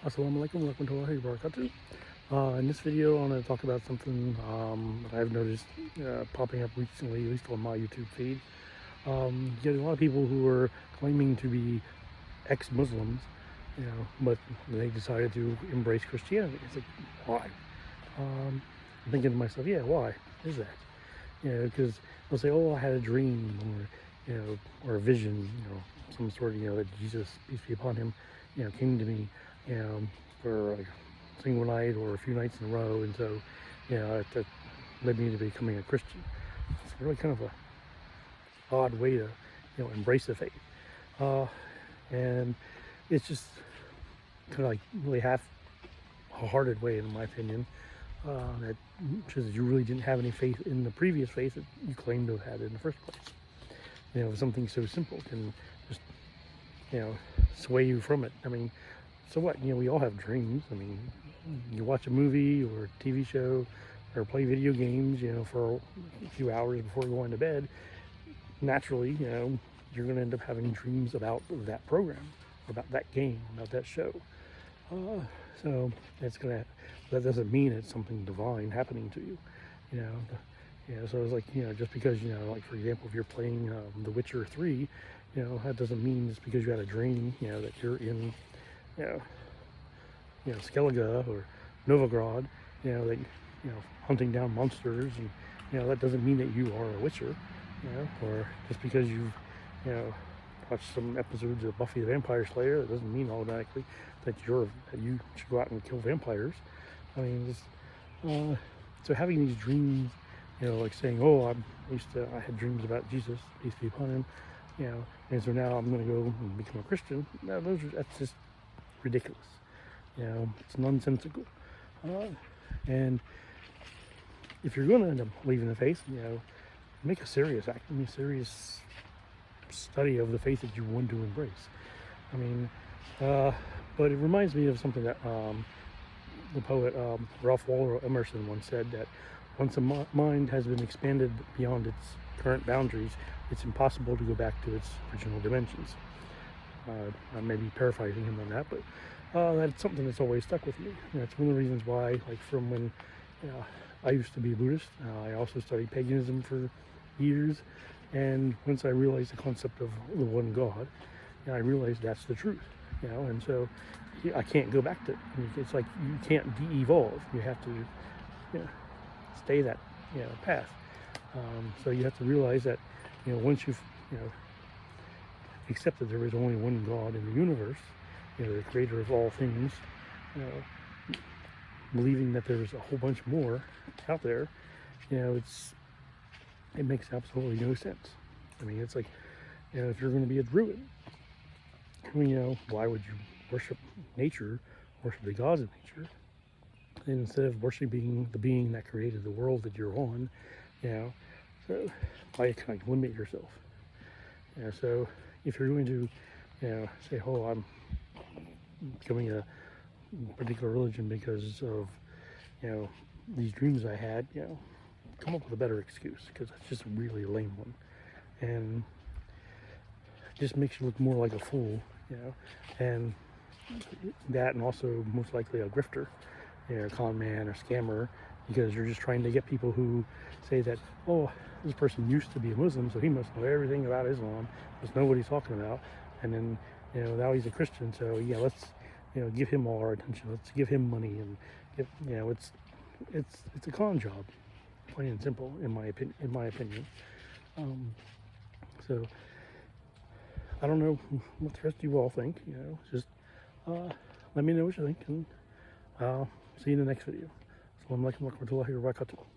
Assalamu alaikum warahmatullahi wabarakatuh. In this video, I want to talk about something that I've noticed popping up recently, at least on my YouTube feed. You get a lot of people who are claiming to be ex-Muslims, but they decided to embrace Christianity. It's like, why? I'm thinking to myself, yeah, why is that? Because they'll say, oh, I had a dream, or a vision, some sort of, that Jesus, peace be upon him, came to me, for like a single night or a few nights in a row, and so, that led me to becoming a Christian. It's really kind of a odd way to, embrace the faith, and it's just kind of like really half-hearted way, in my opinion, that says you really didn't have any faith in the previous faith that you claimed to have had in the first place. Something so simple can just, sway you from it. I mean, so what? We all have dreams. I mean, you watch a movie or a TV show or play video games, for a few hours before going to bed. Naturally, you're going to end up having dreams about that program, about that game, about that show. So that doesn't mean it's something divine happening to you, so it's like, just because, like, for example, if you're playing The Witcher 3, that doesn't mean just because you had a dream, that you're in, Skellige or Novigrad, that, hunting down monsters, and, that doesn't mean that you are a Witcher, or just because you've, watched some episodes of Buffy the Vampire Slayer, that doesn't mean automatically that you should go out and kill vampires. I mean, so having these dreams, like saying, oh, I had dreams about Jesus, peace be upon him, and so now I'm going to go and become a Christian. No, that's just ridiculous. It's nonsensical. And if you're going to end up leaving the faith, make a serious study of the faith that you want to embrace. I mean, but it reminds me of something that the poet Ralph Waldo Emerson once said, that once a mind has been expanded beyond its current boundaries, it's impossible to go back to its original dimensions. I may be paraphrasing him on that, but that's something that's always stuck with me. It's one of the reasons why, like, from when I used to be a Buddhist, I also studied paganism for years, and once I realized the concept of the one God, I realized that's the truth, and so I can't go back to it. It's like you can't de-evolve. You have to, stay that, path. So you have to realize that, once you've, accepted there is only one God in the universe, the creator of all things, believing that there's a whole bunch more out there, it makes absolutely no sense. I mean, it's like, if you're going to be a druid, why would you worship nature, worship the gods of nature, and instead of worshiping the being that created the world that you're on, so why kind of limit yourself? So if you're going to, say, oh, I'm becoming a particular religion because of, these dreams I had, come up with a better excuse, because that's just really a lame one, and it just makes you look more like a fool, and that, and also most likely a grifter, con man or scammer, because you're just trying to get people who say that, oh, this person used to be a Muslim, so he must know everything about Islam, must know what he's talking about, and then, now he's a Christian, so yeah, let's, give him all our attention, let's give him money, and give, it's a con job, plain and simple, in my opinion. So I don't know what the rest of you all think. Just let me know what you think, and I'll see you in the next video. Assalamu alaikum warahmatullahi wabarakatuh.